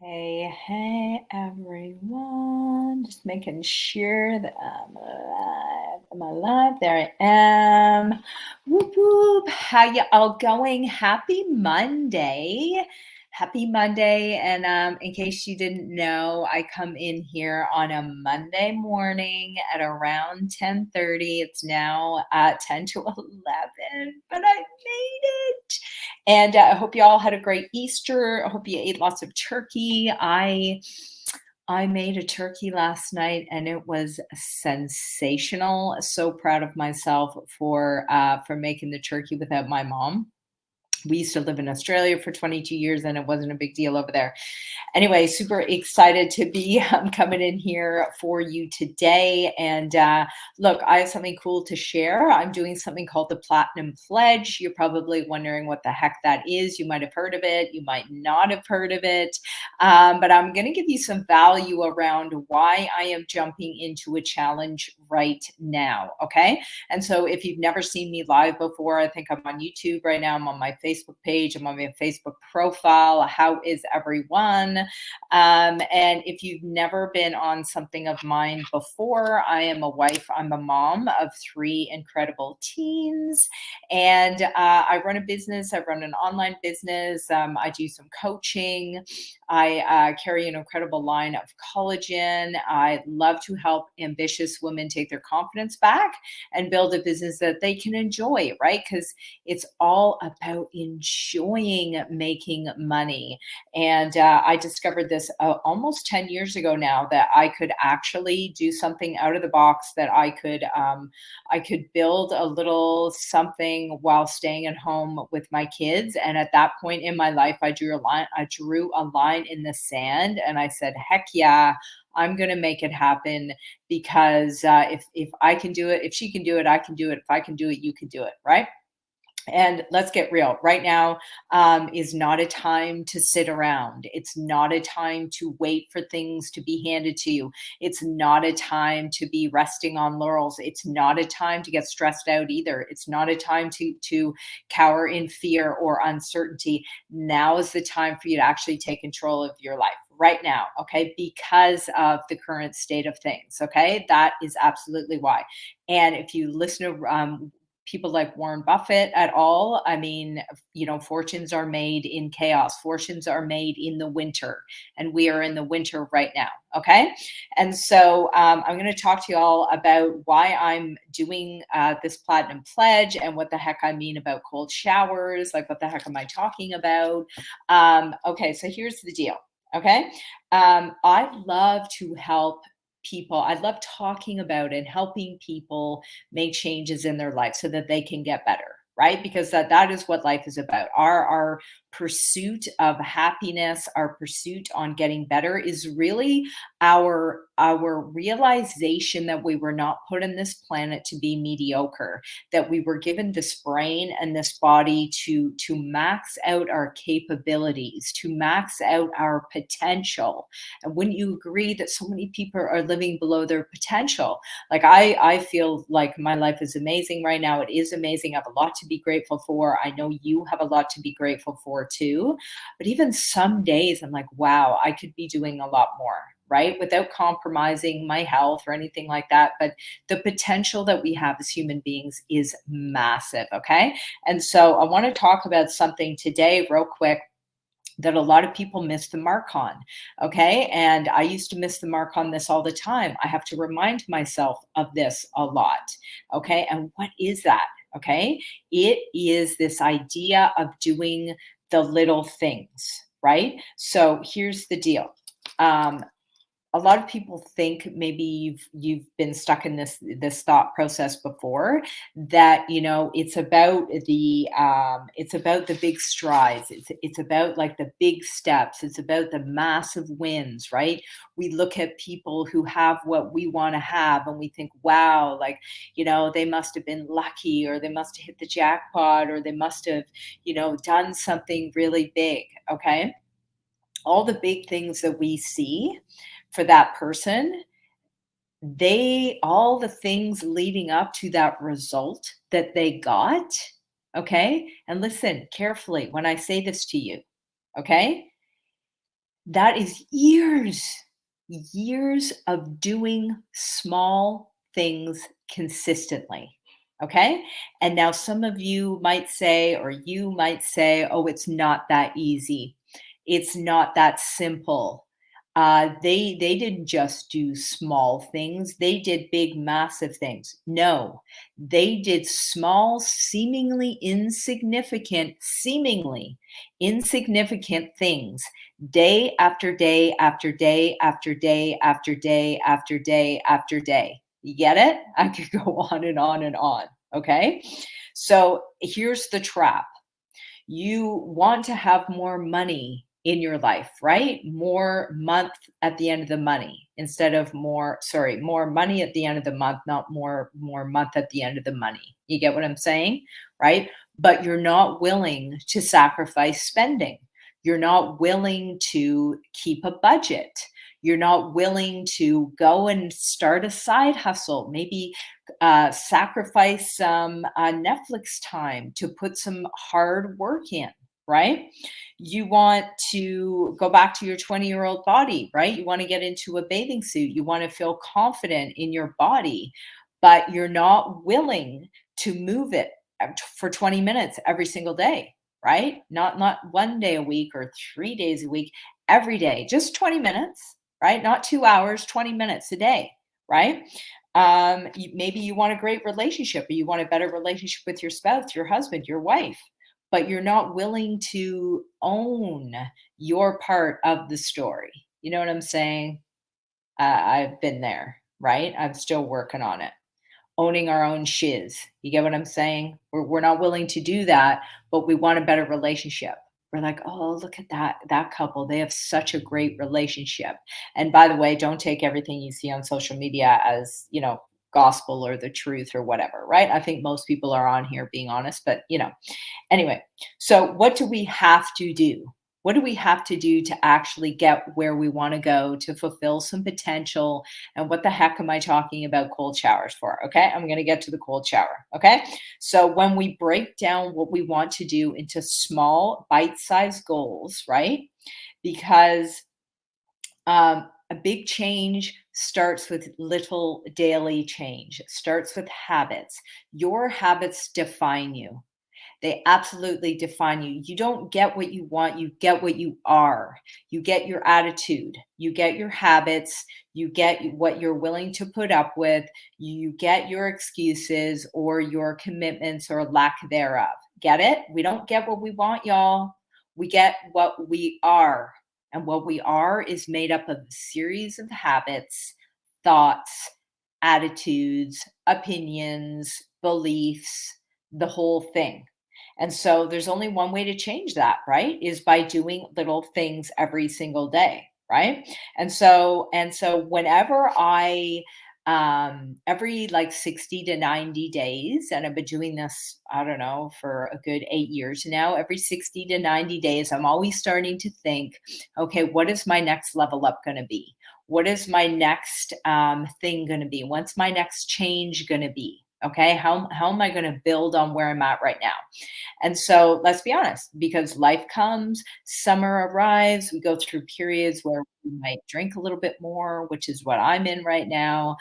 Hey, everyone. Just making sure that I'm alive. Am I alive? There I am. Whoop whoop. How you all going? Happy Monday. Happy Monday. And in case you didn't know, I come in here on a Monday morning at around 10:30. It's now 10 to 11, but I made it. And I hope you all had a great Easter. I hope you ate lots of turkey. I made a turkey last night and it was sensational. So proud of myself for making the turkey without my mom. We used to live in Australia for 22 years and it wasn't a big deal over there. Anyway, super excited to be coming in here for you today. And look, I have something cool to share. I'm doing something called the Platinum Pledge. You're probably wondering what the heck that is. You might have heard of it, you might not have heard of it. But I'm going to give you some value around why I am jumping into a challenge right now. Okay. And so if you've never seen me live before, I think I'm on YouTube right now. I'm on my Facebook page, I'm on my Facebook profile. How is everyone? And if you've never been on something of mine before, I am a wife, I'm a mom of three incredible teens, and I run a business. I run an online business. I do some coaching. I carry an incredible line of collagen. I love to help ambitious women take their confidence back and build a business that they can enjoy, right? Because it's all about enjoying making money. And I discovered this almost 10 years ago now, that I could actually do something out of the box, that I could build a little something while staying at home with my kids. And at that point in my life, I drew a line in the sand and I said, heck yeah, I'm going to make it happen, because if I can do it, if she can do it, I can do it. If I can do it, you can do it, right? And let's get real. Right now is not a time to sit around. It's not a time to wait for things to be handed to you. It's not a time to be resting on laurels. It's not a time to get stressed out either. It's not a time to cower in fear or uncertainty. Now is the time for you to actually take control of your life right now, okay? Because of the current state of things, okay? That is absolutely why. And if you listen to people like Warren Buffett at all, I mean, fortunes are made in chaos. Fortunes are made in the winter, and we are in the winter right now. Okay. And so I'm going to talk to you all about why I'm doing this platinum pledge and what the heck I mean about cold showers. Like, what the heck am I talking about? Okay. So here's the deal. Okay. I love to help people. I love talking about and helping people make changes in their life so that they can get better, right? Because that is what life is about. Our pursuit of happiness, our pursuit on getting better, is really our realization that we were not put on this planet to be mediocre, that we were given this brain and this body to max out our capabilities, to max out our potential. And wouldn't you agree that so many people are living below their potential? Like, I feel like my life is amazing right now. It is amazing. I have a lot to be grateful for. I know you have a lot to be grateful for too. But even some days I'm like, wow, I could be doing a lot more, right? Without compromising my health or anything like that. But the potential that we have as human beings is massive. Okay. And so I want to talk about something today, real quick, that a lot of people miss the mark on. Okay. And I used to miss the mark on this all the time. I have to remind myself of this a lot. Okay. And what is that? Okay. It is this idea of doing the little things, right? So here's the deal. Um, a lot of people think, maybe you've been stuck in this thought process before, that it's about the big strides, it's about like the big steps, it's about the massive wins, right? We look at people who have what we want to have and we think, wow, like, they must have been lucky, or they must have hit the jackpot, or they must have, done something really big. Okay. All the big things that we see for that person, all the things leading up to that result that they got, okay? And listen carefully when I say this to you, okay? That is years of doing small things consistently. Okay. And now some of you might say, or you might say, oh, it's not that easy. It's not that simple. They didn't just do small things. They did big, massive things. No, they did small, seemingly insignificant things day after day after day after day after day after day after day. You get it? I could go on and on and on. Okay. So here's the trap: you want to have more money in your life, right? More month at the end of the money instead of more money at the end of the month, not more month at the end of the money. You get what I'm saying? Right? But you're not willing to sacrifice spending. You're not willing to keep a budget. You're not willing to go and start a side hustle, maybe sacrifice some Netflix time to put some hard work in, right? You want to go back to your 20-year-old body, right? You want to get into a bathing suit. You want to feel confident in your body, but you're not willing to move it for 20 minutes every single day, right? Not one day a week or 3 days a week, every day, just 20 minutes, right? Not 2 hours, 20 minutes a day, right? Maybe you want a great relationship, or you want a better relationship with your spouse, your husband, your wife, but you're not willing to own your part of the story. You know what I'm saying? I've been there, right? I'm still working on it. Owning our own shiz. You get what I'm saying? We're not willing to do that, but we want a better relationship. We're like, oh, look at that couple. They have such a great relationship. And by the way, don't take everything you see on social media as, gospel or the truth or whatever, right? I think most people are on here being honest, but anyway, so what do we have to do? What do we have to do to actually get where we want to go to fulfill some potential? And what the heck am I talking about cold showers for? Okay, I'm going to get to the cold shower. Okay, so when we break down what we want to do into small, bite sized goals, right? Because a big change starts with little daily change. It starts with habits. Your habits define you. They absolutely define you. You don't get what you want, you get what you are. You get your attitude, you get your habits, you get what you're willing to put up with, you get your excuses or your commitments or lack thereof. Get it? We don't get what we want, y'all. We get what we are. And what we are is made up of a series of habits, thoughts, attitudes, opinions, beliefs, the whole thing. And so there's only one way to change that, right? Is by doing little things every single day, right? And so whenever I every like 60 to 90 days, and I've been doing this, I don't know, for a good 8 years now, every 60 to 90 days, I'm always starting to think, okay, what is my next level up going to be? What is my next thing going to be? What's my next change going to be? Okay, how am I going to build on where I'm at right now? And so let's be honest, because life comes, summer arrives, we go through periods where we might drink a little bit more, which is what I'm in right now.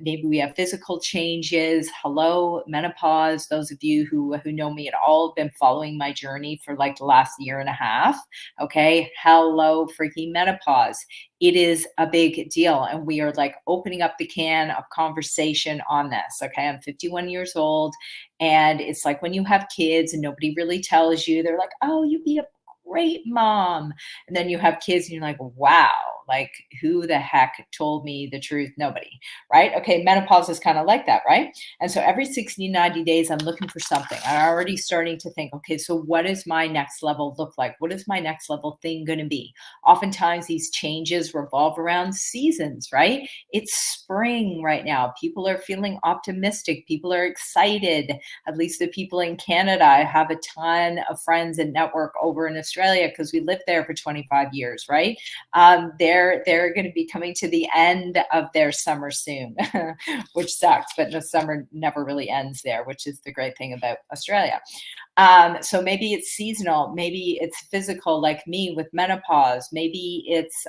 Maybe we have physical changes. Hello, menopause. Those of you who know me at all have been following my journey for like the last year and a half. Okay, hello, freaking menopause. It is a big deal, and we are like opening up the can of conversation on this. Okay, I'm 51 years old. And it's like when you have kids and nobody really tells you, they're like, oh, you'd be a great mom. And then you have kids and you're like, wow, like who the heck told me the truth? Nobody, right? Okay, menopause is kind of like that, right? And so every 60, 90 days, I'm looking for something. I'm already starting to think, okay, so what does my next level look like? What is my next level thing going to be? Oftentimes these changes revolve around seasons, right? It's spring right now. People are feeling optimistic. People are excited. At least the people in Canada. I have a ton of friends and network over in Australia because we lived there for 25 years, right? They're going to be coming to the end of their summer soon, which sucks, but the summer never really ends there, which is the great thing about Australia. So maybe it's seasonal, maybe it's physical, like me with menopause. Maybe it's,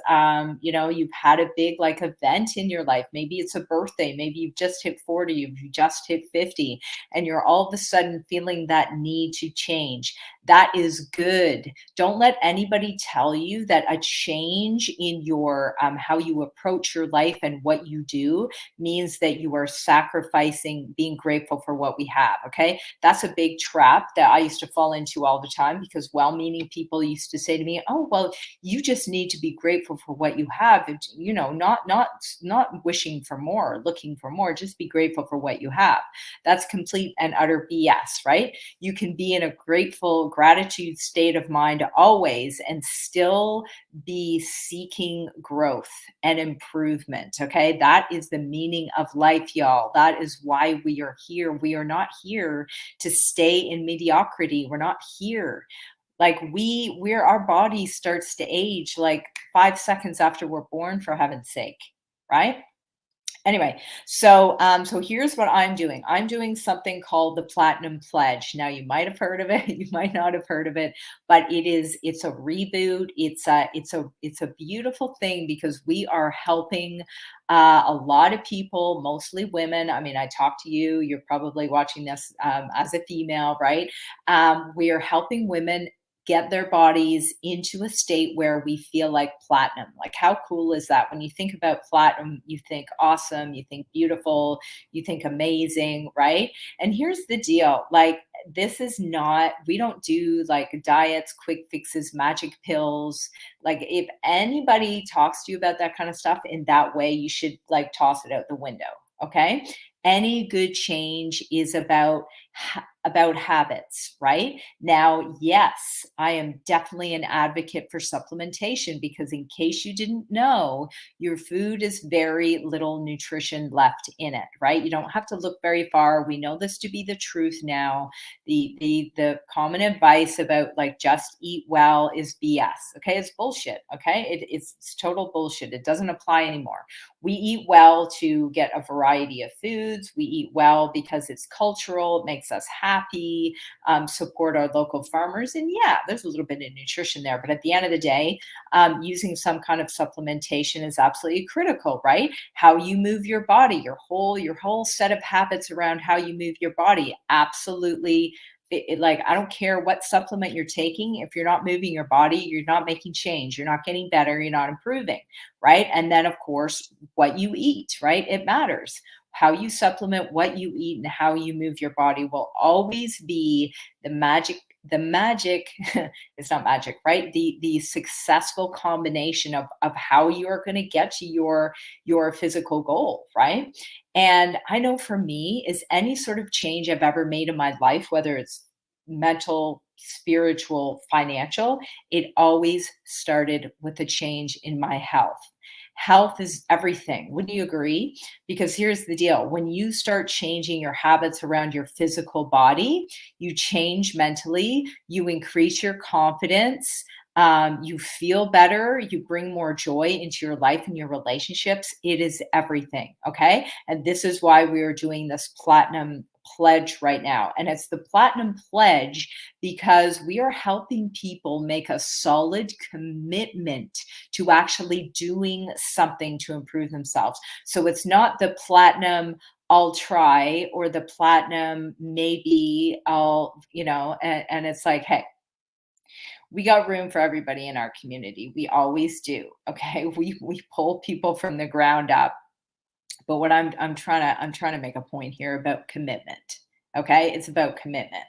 you've had a big like event in your life. Maybe it's a birthday. Maybe you've just hit 40, you've just hit 50, and you're all of a sudden feeling that need to change. That is good. Don't let anybody tell you that a change in your how you approach your life and what you do means that you are sacrificing being grateful for what we have. Okay, that's a big trap that I used to fall into all the time, because well-meaning people used to say to me, "Oh, well, you just need to be grateful for what you have. Not wishing for more, looking for more. Just be grateful for what you have." That's complete and utter BS, right? You can be in a grateful gratitude state of mind always and still be seeking growth and improvement. Okay, that is the meaning of life, y'all. That is why we are here. We are not here to stay in mediocrity. We're not here. Like we're our body starts to age like 5 seconds after we're born, for heaven's sake, right? Anyway, so here's what I'm doing. I'm doing something called the Platinum Pledge. Now you might have heard of it, you might not have heard of it, but it's a reboot. It's a beautiful thing, because we are helping a lot of people, mostly women. I mean, I talk to you. You're probably watching this as a female, right? We are helping women get their bodies into a state where we feel like platinum. Like, how cool is that? When you think about platinum, you think awesome, you think beautiful, you think amazing, right? And here's the deal, like, this is not, we don't do like diets, quick fixes, magic pills. Like, if anybody talks to you about that kind of stuff in that way, you should like toss it out the window. Okay. Any good change is about habits, right? Now, yes, I am definitely an advocate for supplementation, because in case you didn't know, your food is very little nutrition left in it, right? You don't have to look very far. We know this to be the truth now. The common advice about like just eat well is BS. Okay, it's bullshit. Okay, it's total bullshit. It doesn't apply anymore. We eat well to get a variety of foods. We eat well because it's cultural. It makes us happy. Support our local farmers, and yeah, there's a little bit of nutrition there. But at the end of the day, using some kind of supplementation is absolutely critical, right? How you move your body, your whole set of habits around how you move your body, absolutely. Like, I don't care what supplement you're taking. If you're not moving your body, you're not making change. You're not getting better. You're not improving, right? And then, of course, what you eat, right? It matters. How you supplement, what you eat, and how you move your body will always be the magic. The magic, it's not magic, right? The successful combination of how you are going to get to your physical goal, right? And I know for me, is any sort of change I've ever made in my life, whether it's mental, spiritual, financial, it always started with a change in my health. Health is everything. Wouldn't you agree? Because here's the deal, when you start changing your habits around your physical body, you change mentally, you increase your confidence. You feel better, you bring more joy into your life and your relationships. It is everything. Okay. And this is why we are doing this platinum pledge right now. And it's the platinum pledge because we are helping people make a solid commitment to actually doing something to improve themselves. So it's not the platinum I'll try, or the platinum maybe I'll, and it's like, hey, we got room for everybody in our community. We always do. Okay. We pull people from the ground up. But what I'm trying to make a point here about commitment. Okay, it's about commitment.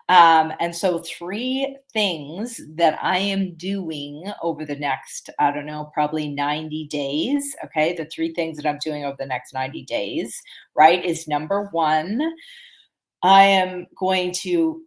And so three things that I am doing over the next, I don't know, probably 90 days. Okay, the three things that I'm doing over the next 90 days, right, is number one, I am going to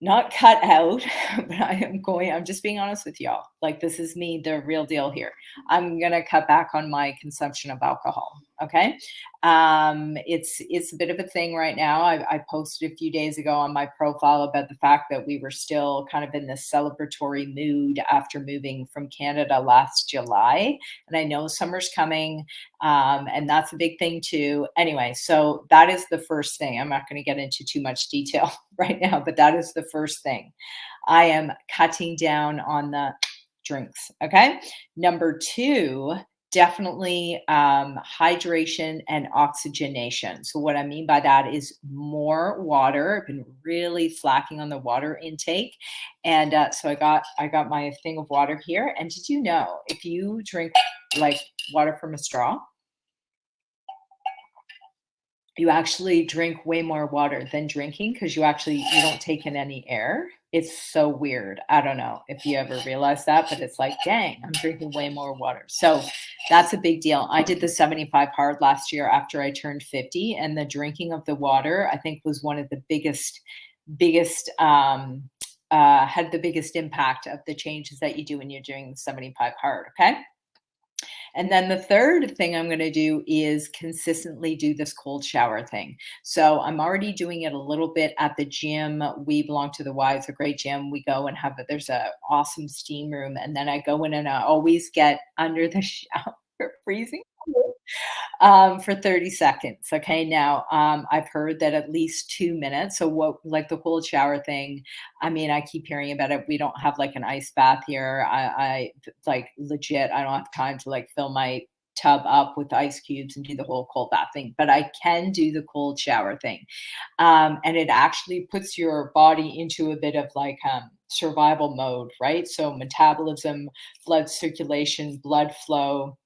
not cut out, but I'm just being honest with y'all. Like, this is me, the real deal here. I'm going to cut back on my consumption of alcohol. Okay. It's a bit of a thing right now. I posted a few days ago on my profile about the fact that we were still kind of in this celebratory mood after moving from Canada last July. And I know summer's coming, and that's a big thing too. Anyway, so that is the first thing. I'm not going to get into too much detail right now, but that is the first thing. I am cutting down on the drinks. Okay. Number two, definitely hydration and oxygenation. So what I mean by that is more water. I've been really slacking on the water intake, and so I got my thing of water here. And did you know if you drink like water from a straw, you actually drink way more water than drinking because you don't take in any air. It's so weird. I don't know if you ever realize that, but it's like, dang, I'm drinking way more water. So that's a big deal. I did the 75 hard last year after I turned 50, and the drinking of the water, I think, was one of the biggest had the biggest impact of the changes that you do when you're doing the 75 hard. Okay. And then the third thing I'm going to do is consistently do this cold shower thing. So I'm already doing it a little bit at the gym. We belong to the Y. It's a great gym. We go and there's a awesome steam room. And then I go in and I always get under the shower, freezing for 30 seconds. Okay. Now, I've heard that at least 2 minutes. So what, like the cold shower thing, I mean, I keep hearing about it. We don't have like an ice bath here. Like legit, I don't have time to like fill my tub up with ice cubes and do the whole cold bath thing, but I can do the cold shower thing. And it actually puts your body into a bit of like, survival mode, right? So metabolism, blood circulation, blood flow,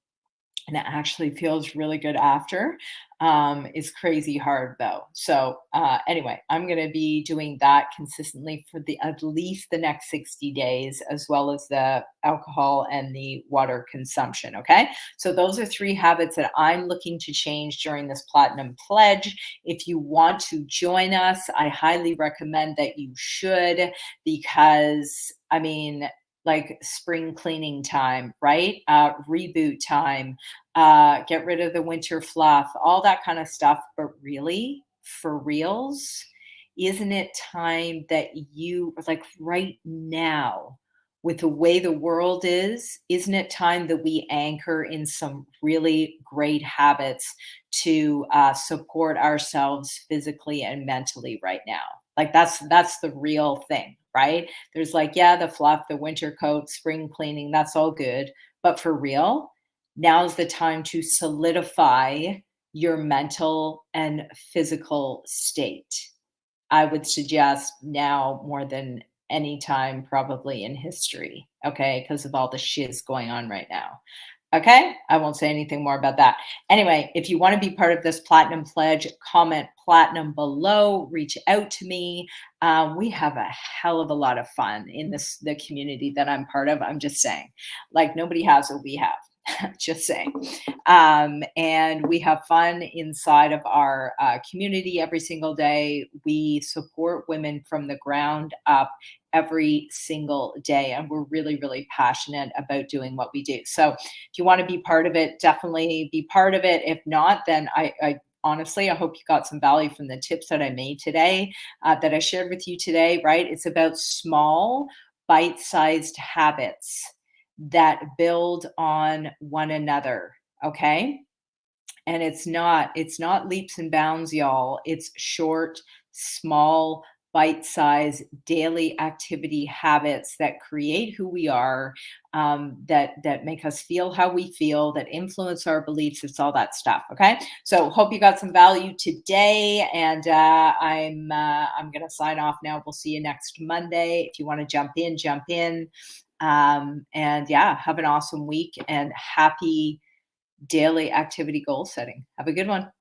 and it actually feels really good after. It's crazy hard though. So anyway, I'm going to be doing that consistently for the at least the next 60 days, as well as the alcohol and the water consumption. Okay, so those are three habits that I'm looking to change during this platinum pledge. If you want to join us, I highly recommend that you should, because I mean, like spring cleaning time, right? Reboot time, get rid of the winter fluff, all that kind of stuff. But really, for reals, isn't it time that you, like right now, with the way the world is, isn't it time that we anchor in some really great habits to support ourselves physically and mentally right now? Like that's the real thing, right? There's like, yeah, the fluff, the winter coat, spring cleaning, that's all good. But for real, now's the time to solidify your mental and physical state. I would suggest now more than any time probably in history, okay, because of all the shiz going on right now. Okay, I won't say anything more about that. Anyway, if you want to be part of this platinum pledge, comment platinum below, reach out to me. We have a hell of a lot of fun in the community that I'm part of. I'm just saying, like nobody has what we have. Just saying. And we have fun inside of our community every single day. We support women from the ground up every single day. And we're really, really passionate about doing what we do. So if you want to be part of it, definitely be part of it. If not, then I honestly, I hope you got some value from the tips that I made today, that I shared with you today, right? It's about small, bite sized habits that build on one another. Okay. And it's not leaps and bounds, y'all. It's short, small, bite-sized daily activity habits that create who we are, that make us feel how we feel, that influence our beliefs. It's all that stuff. Okay, so hope you got some value today, and I'm gonna sign off now. We'll see you next Monday. If you want to jump in, jump in. And yeah, have an awesome week and happy daily activity goal setting. Have a good one.